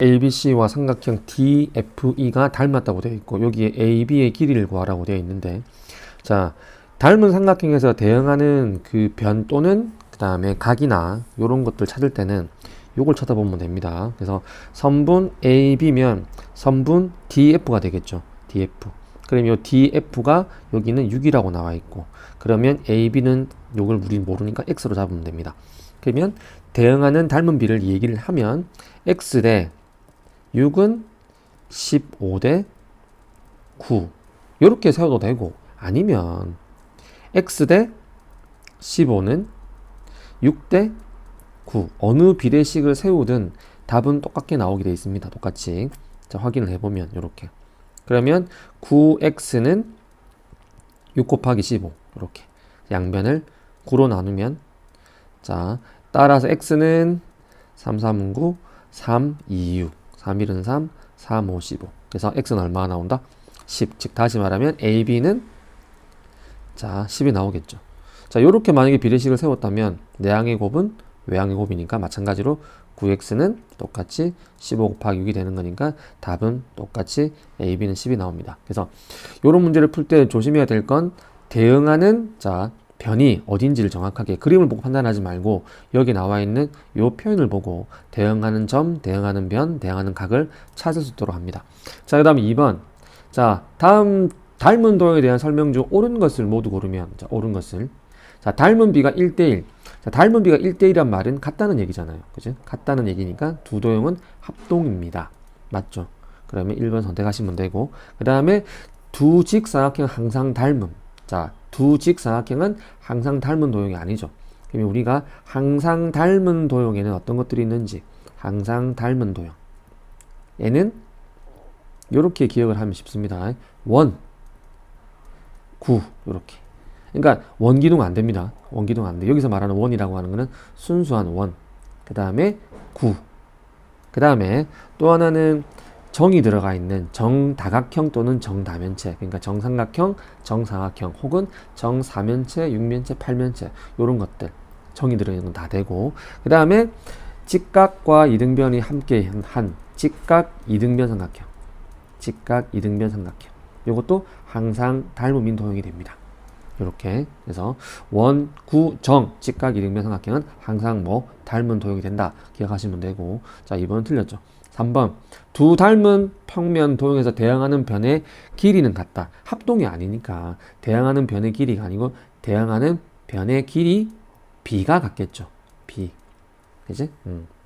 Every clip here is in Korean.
ABC와 삼각형 DFE가 닮았다고 되어 있고 여기에 AB의 길이를 구하라고 되어 있는데, 자, 닮은 삼각형에서 대응하는 그 변 또는 그 다음에 각이나 이런 것들 찾을 때는 요걸 쳐다보면 됩니다. 그래서 선분 AB면 선분 DF가 되겠죠. DF. 그럼 요 DF가 여기는 6이라고 나와 있고, 그러면 AB는 요걸 우리 모르니까 X로 잡으면 됩니다. 그러면 대응하는 닮은 비를 얘기를 하면 X 대 6은 15 대 9 이렇게 세워도 되고, 아니면 X 대 15는 6 대 9 어느 비례식을 세우든 답은 똑같게 나오게 되어 있습니다. 똑같이. 자, 확인을 해보면 이렇게. 그러면 9x는 6 곱하기 15 이렇게 양변을 9로 나누면, 자, 따라서 x는 3, 3, 9, 3, 2, 6, 3, 1은 3, 3, 5, 15. 그래서 x는 얼마가 나온다? 10. 즉 다시 말하면 AB는 자 10이 나오겠죠. 자, 요렇게 만약에 비례식을 세웠다면 내항의 곱은 외항의 곱이니까 마찬가지로 9x는 똑같이 15 곱하기 6이 되는 거니까 답은 똑같이 AB는 10이 나옵니다. 그래서 요런 문제를 풀 때 조심해야 될 건 대응하는 자 변이 어딘지를 정확하게 그림을 보고 판단하지 말고 여기 나와 있는 요 표현을 보고 대응하는 점, 대응하는 변, 대응하는 각을 찾을 수 있도록 합니다. 자, 그 다음 2번. 자, 다음 닮은 도형에 대한 설명 중 옳은 것을 모두 고르면, 자, 옳은 것을. 자, 닮은 비가 1대1. 자, 닮은 비가 1대1이란 말은 같다는 얘기잖아요. 그죠? 같다는 얘기니까 두 도형은 합동입니다. 맞죠? 그러면 1번 선택하시면 되고, 그 다음에 두 직사각형 항상 닮음. 자, 두 직사각형은 항상 닮은 도형이 아니죠. 그러면 우리가 항상 닮은 도형에는 어떤 것들이 있는지, 항상 닮은 도형. 얘는 이렇게 기억을 하면 쉽습니다. 원, 9, 이렇게. 그러니까 원기둥 안 됩니다. 원기둥 안 돼. 여기서 말하는 원이라고 하는 거는 순수한 원. 그 다음에 9. 그 다음에 또 하나는 정이 들어가 있는 정다각형 또는 정다면체. 그러니까 정삼각형, 정사각형 혹은 정사면체, 육면체, 팔면체 이런 것들 정이 들어있는 건 다 되고, 그 다음에 직각과 이등변이 함께 한 직각 이등변 삼각형. 직각 이등변 삼각형. 이것도 항상 닮음인 도형이 됩니다. 이렇게. 그래서 원, 구, 정, 직각 이등변 삼각형은 항상 뭐 닮은 도형이 된다 기억하시면 되고. 자, 2번은 틀렸죠. 3번. 두 닮은 평면 도형에서 대항하는 변의 길이는 같다. 합동이 아니니까 대항하는 변의 길이가 아니고 대항하는 변의 길이 B가 같겠죠. B. 그지?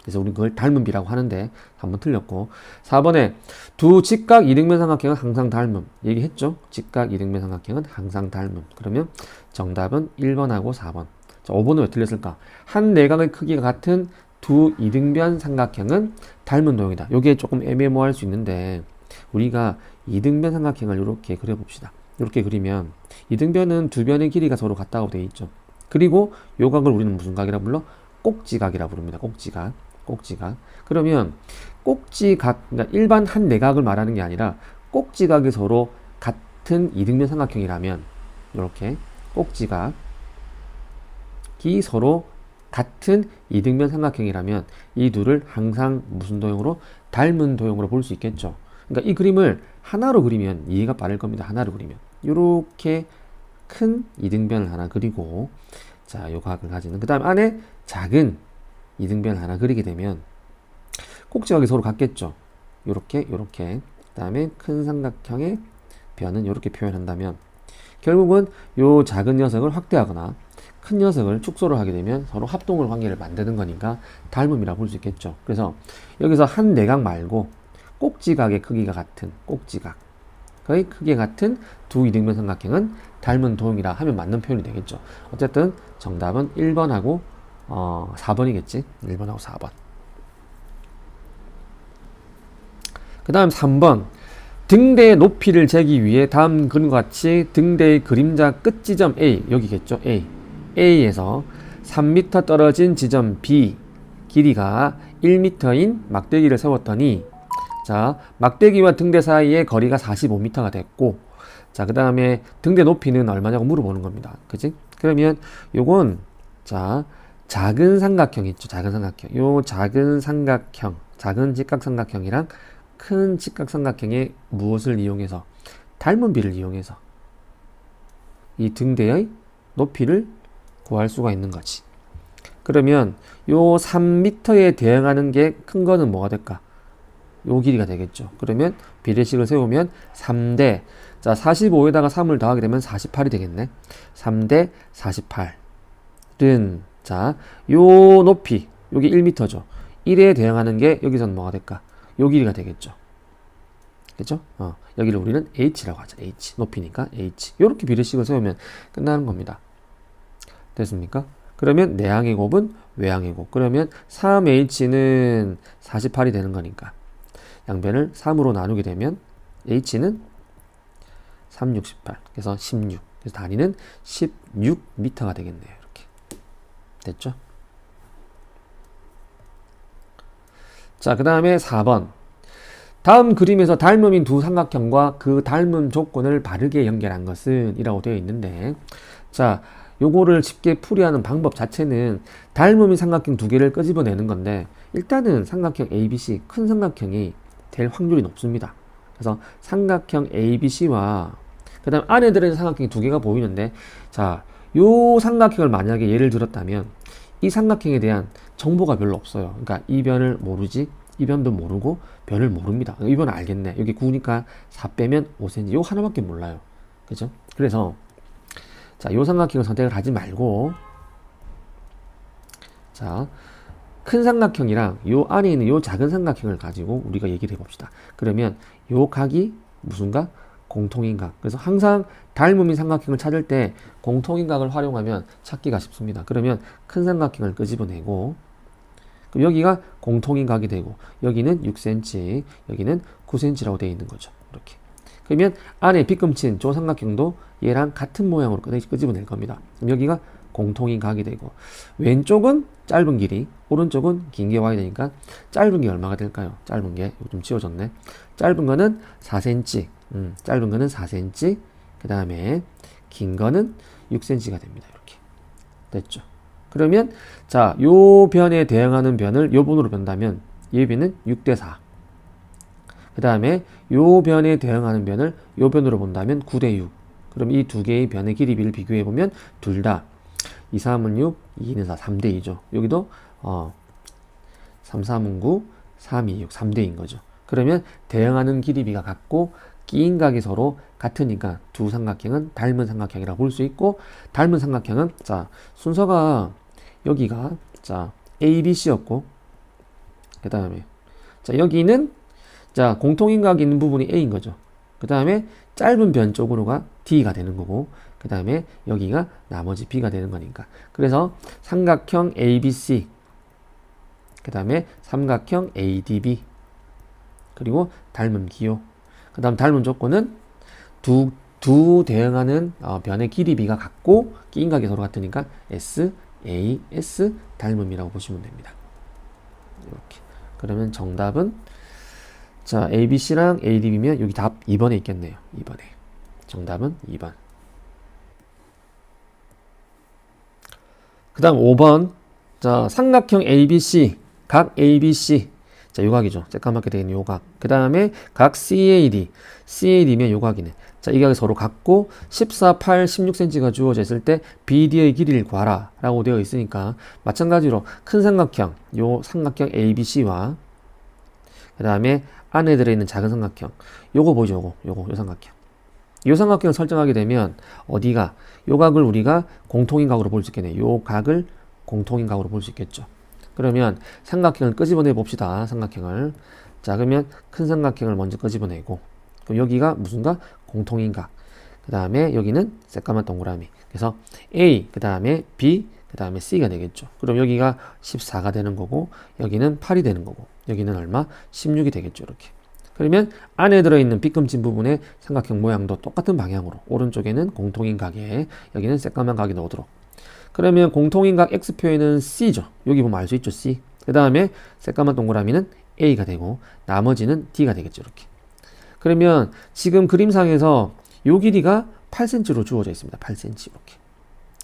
그래서 우리 그걸 닮은 비라고 하는데 한번 틀렸고. 4번에 두 직각 이등변 삼각형은 항상 닮음 얘기했죠. 직각 이등변 삼각형은 항상 닮음. 그러면 정답은 1번하고 4번. 자, 5번은 왜 틀렸을까? 한 내각의 크기가 같은 두 이등변 삼각형은 닮은 도형이다. 여기에 조금 애매모호할 수 있는데 우리가 이등변 삼각형을 이렇게 그려봅시다. 이렇게 그리면 이등변은 두 변의 길이가 서로 같다고 되어 있죠. 그리고 요 각을 우리는 무슨 각이라 불러? 꼭지각이라 부릅니다. 꼭지각. 꼭지각. 그러면 꼭지각, 그러니까 일반 한 내각을 말하는 게 아니라 꼭지각이 서로 같은 이등변 삼각형이라면 이렇게 꼭지각이 서로 같은 이등변 삼각형이라면 이 둘을 항상 무슨 도형으로? 닮은 도형으로 볼 수 있겠죠. 그러니까 이 그림을 하나로 그리면 이해가 빠를 겁니다. 하나로 그리면 이렇게 큰 이등변을 하나 그리고, 자, 요 각을 가지는, 그 다음 안에 작은 이등변 하나 그리게 되면 꼭지각이 서로 같겠죠. 요렇게 요렇게. 그 다음에 큰 삼각형의 변은 요렇게 표현한다면 결국은 요 작은 녀석을 확대하거나 큰 녀석을 축소를 하게 되면 서로 합동을 관계를 만드는 거니까 닮음이라고 볼 수 있겠죠. 그래서 여기서 한 내각 말고 꼭지각의 크기가 같은 꼭지각의 크기가 같은 두 이등변 삼각형은 닮은 도형이라 하면 맞는 표현이 되겠죠. 어쨌든 정답은 1번하고 4번이겠지. 1번하고 4번. 그 다음 3번. 등대의 높이를 재기 위해 다음 그림과 같이 등대의 그림자 끝 지점 A, 여기겠죠. A에서 3m 떨어진 지점 B 길이가 1m인 막대기를 세웠더니, 자, 막대기와 등대 사이의 거리가 45m가 됐고, 자, 그 다음에 등대 높이는 얼마냐고 물어보는 겁니다. 그치? 그러면 요건, 자, 작은 삼각형 있죠. 작은 삼각형. 요 작은 삼각형. 작은 직각삼각형이랑 큰 직각삼각형의 무엇을 이용해서? 닮은 비를 이용해서 이 등대의 높이를 구할 수가 있는 거지. 그러면 요 3m에 대응하는 게 큰 거는 뭐가 될까? 요 길이가 되겠죠. 그러면 비례식을 세우면 3대, 자 45에다가 3을 더하게 되면 48이 되겠네. 3대 48은 자 요 높이, 요게 1m죠. 1에 대응하는 게 여기서는 뭐가 될까? 요 길이가 되겠죠. 그죠? 여기를 우리는 h라고 하죠. h, 높이니까 h. 요렇게 비례식을 세우면 끝나는 겁니다. 됐습니까? 그러면 내항의 곱은 외항의 곱. 그러면 3h는 48이 되는 거니까 양변을 3으로 나누게 되면 h는 3, 6, 18. 그래서 16. 그래서 단위는 16m가 되겠네요. 이렇게. 됐죠? 자, 그 다음에 4번. 다음 그림에서 닮음인 두 삼각형과 그 닮음 조건을 바르게 연결한 것은 이라고 되어 있는데, 자, 요거를 쉽게 풀이하는 방법 자체는 닮음인 삼각형 두 개를 끄집어내는 건데, 일단은 삼각형 ABC, 큰 삼각형이 될 확률이 높습니다. 그래서 삼각형 ABC와 그 다음 안에 들어있는 삼각형이 두 개가 보이는데, 자, 요 삼각형을 만약에 예를 들었다면 이 삼각형에 대한 정보가 별로 없어요. 그러니까 이 변을 모르지, 이 변도 모르고 변을 모릅니다. 이 변을 알겠네. 여기 9니까 4 빼면 5cm. 요 하나밖에 몰라요. 그죠? 그래서 자, 요 삼각형을 선택을 하지 말고, 자, 큰 삼각형이랑 요 안에 있는 요 작은 삼각형을 가지고 우리가 얘기를 해봅시다. 그러면 요 각이 무슨 각? 공통인 각. 그래서 항상 닮음인 삼각형을 찾을 때 공통인 각을 활용하면 찾기가 쉽습니다. 그러면 큰 삼각형을 끄집어내고, 그럼 여기가 공통인 각이 되고, 여기는 6cm, 여기는 9cm라고 되어 있는 거죠. 이렇게. 그러면 안에 빗금친 저 삼각형도 얘랑 같은 모양으로 끄집어낼 겁니다. 그럼 여기가 공통인 각이 되고, 왼쪽은 짧은 길이, 오른쪽은 긴 게 와야 되니까 짧은 게 얼마가 될까요? 짧은 게 좀 지워졌네. 짧은 거는 4cm, 짧은 거는 4cm, 그 다음에 긴 거는 6cm가 됩니다. 이렇게 됐죠. 그러면 자, 요 변에 대응하는 변을 요 변으로 변다면 얘 변은 6대4. 그 다음에 요 변에 대응하는 변을 요 변으로 본다면 9대6. 그럼 이 두 개의 변의 길이비를 비교해 보면 둘 다 2, 3은 6, 2는 4, 3대2죠. 여기도 3, 3은 9, 3, 2, 6, 3대인 거죠. 그러면 대응하는 길이비가 같고 끼인 각이 서로 같으니까 두 삼각형은 닮은 삼각형이라고 볼 수 있고, 닮은 삼각형은 자, 순서가 여기가 자, ABC였고, 그 다음에 자, 여기는 자, 공통인 각이 있는 부분이 A인 거죠. 그 다음에 짧은 변 쪽으로가 D가 되는 거고, 그 다음에 여기가 나머지 B가 되는 거니까. 그래서 삼각형 ABC, 그 다음에 삼각형 ADB, 그리고 닮은 기호, 그 다음 닮은 조건은 두 대응하는 변의 길이비가 같고 끼인 각이 서로 같으니까 S, A, S 닮음이라고 보시면 됩니다. 이렇게. 그러면 정답은 자, ABC랑 ADB면 여기 답 2번에 있겠네요. 2번에. 정답은 2번. 그 다음 5번. 자, 삼각형 ABC, 각 ABC. 자, 요각이죠. 새까맣게 되어 있는 요각. 그 다음에 각 CAD. CAD면 요각이네. 자, 이 각이 서로 같고 14, 8, 16cm가 주어져 있을 때 BD의 길이를 구하라 라고 되어 있으니까 마찬가지로 큰 삼각형, 요 삼각형 ABC와 그 다음에 안에 들어있는 작은 삼각형, 요거 보이죠? 요 삼각형. 요 삼각형을 설정하게 되면 어디가 요 각을 우리가 공통인 각으로 볼 수 있겠네. 요 각을 공통인 각으로 볼 수 있겠죠. 그러면 삼각형을 끄집어내 봅시다. 삼각형을. 자, 그러면 큰 삼각형을 먼저 끄집어내고, 그럼 여기가 무슨 각? 공통인 각. 그 다음에 여기는 새까만 동그라미. 그래서 A, 그 다음에 B, 그 다음에 C가 되겠죠. 그럼 여기가 14가 되는 거고, 여기는 8이 되는 거고, 여기는 얼마? 16이 되겠죠. 이렇게. 그러면 안에 들어있는 빗금친 부분의 삼각형 모양도 똑같은 방향으로, 오른쪽에는 공통인 각에, 여기는 새까만 각이 나오도록. 그러면 공통인 각 X표에는 C죠. 여기 보면 알 수 있죠. C. 그 다음에 새까만 동그라미는 A가 되고, 나머지는 D가 되겠죠. 이렇게. 그러면 지금 그림상에서 요 길이가 8cm로 주어져 있습니다. 8cm 이렇게.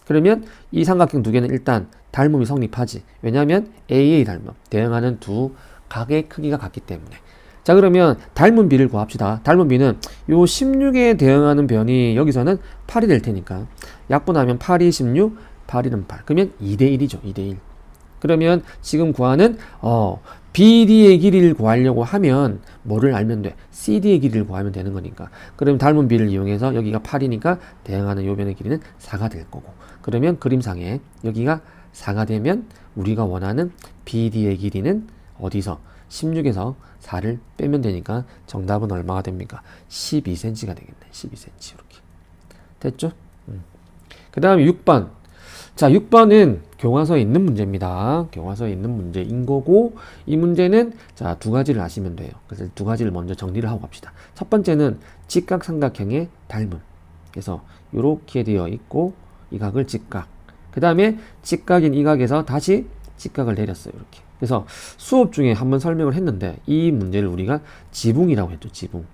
그러면 이 삼각형 두 개는 일단 닮음이 성립하지. 왜냐하면 AA 닮음, 대응하는 두 각의 크기가 같기 때문에. 자, 그러면 닮은 비를 구합시다. 닮은 비는 요 16에 대응하는 변이 여기서는 8이 될 테니까 약분하면 8이 16, 8이는 8. 그러면 2대1이죠. 2대1. 그러면 지금 구하는 BD의 길이를 구하려고 하면 뭐를 알면 돼? CD의 길이를 구하면 되는 거니까. 그러면 닮은 비를 이용해서 여기가 8이니까 대응하는 요 변의 길이는 4가 될 거고. 그러면 그림상에 여기가 4가 되면 우리가 원하는 BD의 길이는 어디서? 16에서 4를 빼면 되니까 정답은 얼마가 됩니까? 12cm가 되겠네. 12cm 이렇게. 됐죠? 그 다음에 6번. 자, 6번은 교과서에 있는 문제입니다. 교과서에 있는 문제인 거고, 이 문제는 자, 두 가지를 아시면 돼요. 그래서 두 가지를 먼저 정리를 하고 갑시다. 첫 번째는 직각삼각형의 닮음. 그래서 이렇게 되어 있고, 이 각을 직각. 그 다음에 직각인 이 각에서 다시 직각을 내렸어요. 이렇게. 그래서 수업 중에 한번 설명을 했는데, 이 문제를 우리가 지붕이라고 했죠. 지붕.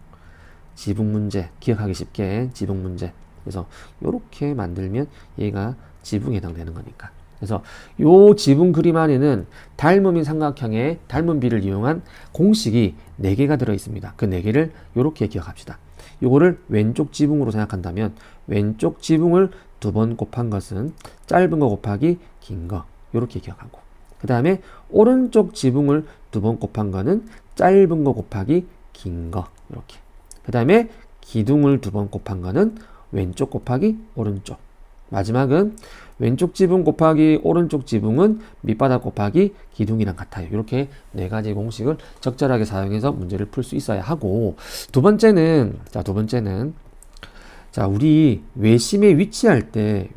지붕 문제. 기억하기 쉽게 지붕 문제. 그래서 이렇게 만들면 얘가 지붕에 해당되는 거니까. 그래서 요 지붕 그림 안에는 닮음인 삼각형의 닮은 비를 이용한 공식이 4개가 들어 있습니다. 그 4개를 이렇게 기억합시다. 요거를 왼쪽 지붕으로 생각한다면 왼쪽 지붕을 2번 곱한 것은 짧은 거 곱하기 긴 거, 요렇게 기억하고, 그 다음에 오른쪽 지붕을 2번 곱한 거는 짧은 거 곱하기 긴 거, 이렇게. 그 다음에 기둥을 2번 곱한 거는 왼쪽 곱하기 오른쪽. 마지막은 왼쪽 지붕 곱하기 오른쪽 지붕은 밑바닥 곱하기 기둥이랑 같아요. 이렇게 4가지 공식을 적절하게 사용해서 문제를 풀 수 있어야 하고, 두 번째는 우리 외심에 위치할 때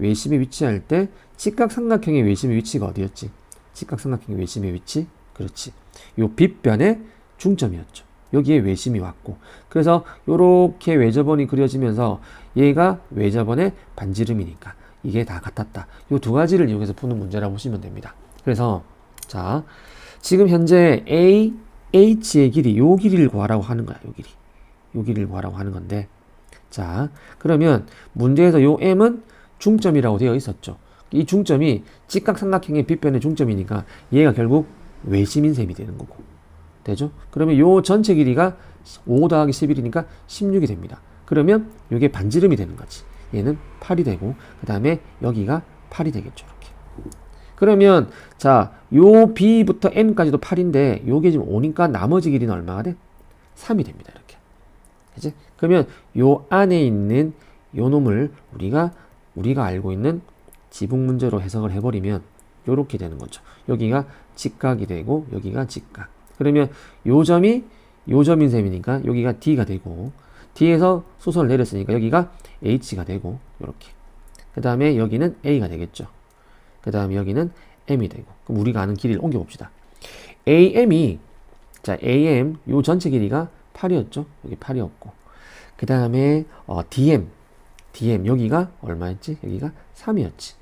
직각삼각형의 외심의 위치가 어디였지? 직각삼각형의 외심의 위치? 그렇지. 요 빗변의 중점이었죠. 여기에 외심이 왔고, 그래서 요렇게 외접원이 그려지면서 얘가 외접원의 반지름이니까 이게 다 같았다. 요 두 가지를 이용해서 푸는 문제라고 보시면 됩니다. 그래서 자, 지금 현재 H의 길이, 요 길이를 구하라고 하는 거야. 요 길이를 구하라고 하는 건데, 자, 그러면 문제에서 요 M은 중점이라고 되어 있었죠. 이 중점이 직각삼각형의 빗변의 중점이니까 얘가 결국 외심인 셈이 되는 거고. 되죠? 그러면 요 전체 길이가 5 더하기 11이니까 16이 됩니다. 그러면 요게 반지름이 되는 거지. 얘는 8이 되고, 그 다음에 여기가 8이 되겠죠. 이렇게. 그러면 자, 요 B부터 N까지도 8인데 요게 지금 5니까 나머지 길이는 얼마가 돼? 3이 됩니다. 이렇게. 그치? 그러면 요 안에 있는 요 놈을 우리가 알고 있는 지붕 문제로 해석을 해버리면 요렇게 되는 거죠. 여기가 직각이 되고 여기가 직각. 그러면 요 점인 셈이니까 여기가 D가 되고, D에서 수선을 내렸으니까 여기가 H가 되고, 요렇게. 그 다음에 여기는 A가 되겠죠. 그 다음에 여기는 M이 되고. 그럼 우리가 아는 길이를 옮겨봅시다. AM, 요 전체 길이가 8이었죠. 여기 8이었고. 그 다음에 DM, 여기가 얼마였지? 여기가 3이었지.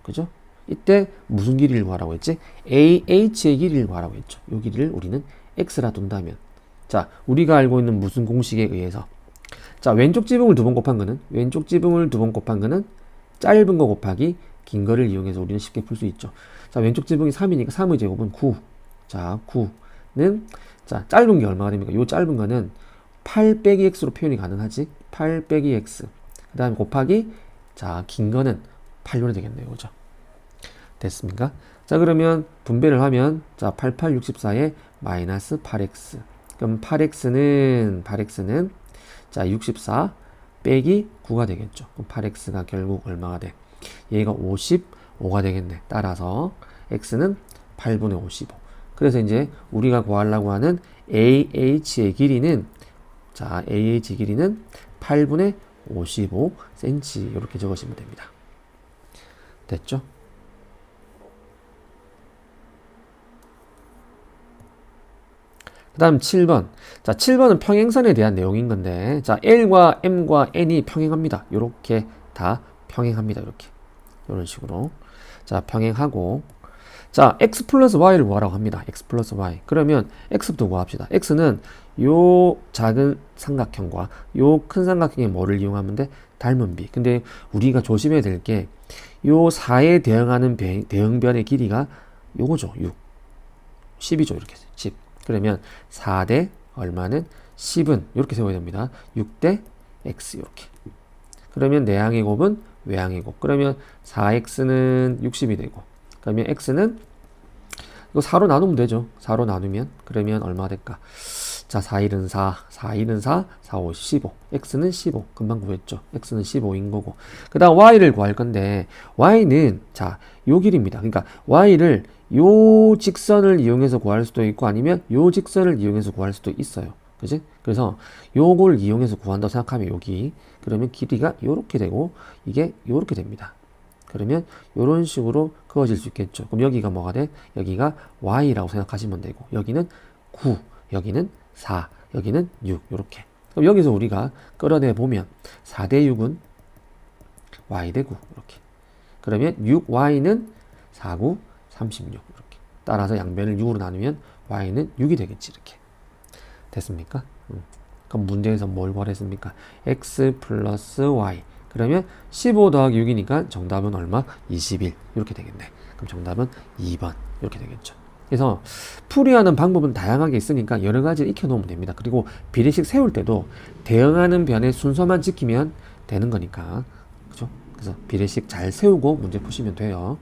그죠? 이때 무슨 길이를 구하라고 했지? AH의 길이를 구하라고 했죠. 이 길이를 우리는 X라 둔다면, 자, 우리가 알고 있는 무슨 공식에 의해서, 자, 왼쪽 지붕을 2번 곱한 거는 짧은 거 곱하기 긴 거를 이용해서 우리는 쉽게 풀 수 있죠. 자, 왼쪽 지붕이 3이니까 3의 제곱은 9. 자, 9는, 자, 짧은 게 얼마가 됩니까? 요 짧은 거는 8 빼기 X로 표현이 가능하지. 8 빼기 X. 그 다음에 곱하기, 자, 긴 거는 8로 되겠네요. 그죠? 됐습니까? 자, 그러면 분배를 하면, 자, 88, 64에 마이너스 8x. 그럼 8x는 자, 64 빼기 9가 되겠죠. 그럼 8x가 결국 얼마가 돼? 얘가 55가 되겠네. 따라서 x는 8분의 55. 그래서 이제 우리가 구하려고 하는 AH의 길이는, 자, AH 길이는 8분의 55cm 이렇게 적으시면 됩니다. 됐죠? 그 다음 7번. 자, 7번은 평행선에 대한 내용인 건데, 자, L과 M과 N이 평행합니다. 요렇게 다 평행합니다. 이렇게. 이런 식으로. 자, 평행하고. 자, X 플러스 Y를 구하라고 합니다. X 플러스 Y. 그러면 X부터 구합시다. X는 요 작은 삼각형과 요 큰 삼각형의 뭐를 이용하면 돼? 닮은 비. 근데 우리가 조심해야 될 게, 요 4에 대응하는 대응변의 길이가 요거죠. 6. 10이죠. 이렇게 10. 그러면 4대 얼마는 10은 이렇게 세워야 됩니다. 6대 x 이렇게. 그러면 내항의 곱은 외항의 곱. 그러면 4x는 60이 되고, 그러면 x는 이거 4로 나누면 되죠. 4로 나누면 그러면 얼마 될까? 자, 4일은 4, 4일은 4, 4, 5, 15. x는 15. 금방 구했죠. x는 15인 거고. 그 다음 y를 구할 건데, y는, 자, 요 길입니다. 그러니까 y를 요 직선을 이용해서 구할 수도 있고, 아니면 요 직선을 이용해서 구할 수도 있어요. 그지? 그래서 요걸 이용해서 구한다고 생각하면 여기, 그러면 길이가 요렇게 되고, 이게 요렇게 됩니다. 그러면 요런 식으로 그어질 수 있겠죠. 그럼 여기가 뭐가 돼? 여기가 y라고 생각하시면 되고, 여기는 9, 여기는 4, 여기는 6, 요렇게. 그럼 여기서 우리가 끌어내 보면 4대 6은 y대 9, 이렇게. 그러면 6y는 4, 9, 36, 이렇게. 따라서 양변을 6으로 나누면 y는 6이 되겠지, 이렇게. 됐습니까? 그럼 문제에서 뭘 구하랬습니까? x 플러스 y. 그러면 15 더하기 6이니까 정답은 얼마? 21. 이렇게 되겠네. 그럼 정답은 2번. 이렇게 되겠죠. 그래서 풀이하는 방법은 다양하게 있으니까 여러 가지를 익혀놓으면 됩니다. 그리고 비례식 세울 때도 대응하는 변의 순서만 지키면 되는 거니까. 그죠? 그래서 비례식 잘 세우고 문제 푸시면 돼요.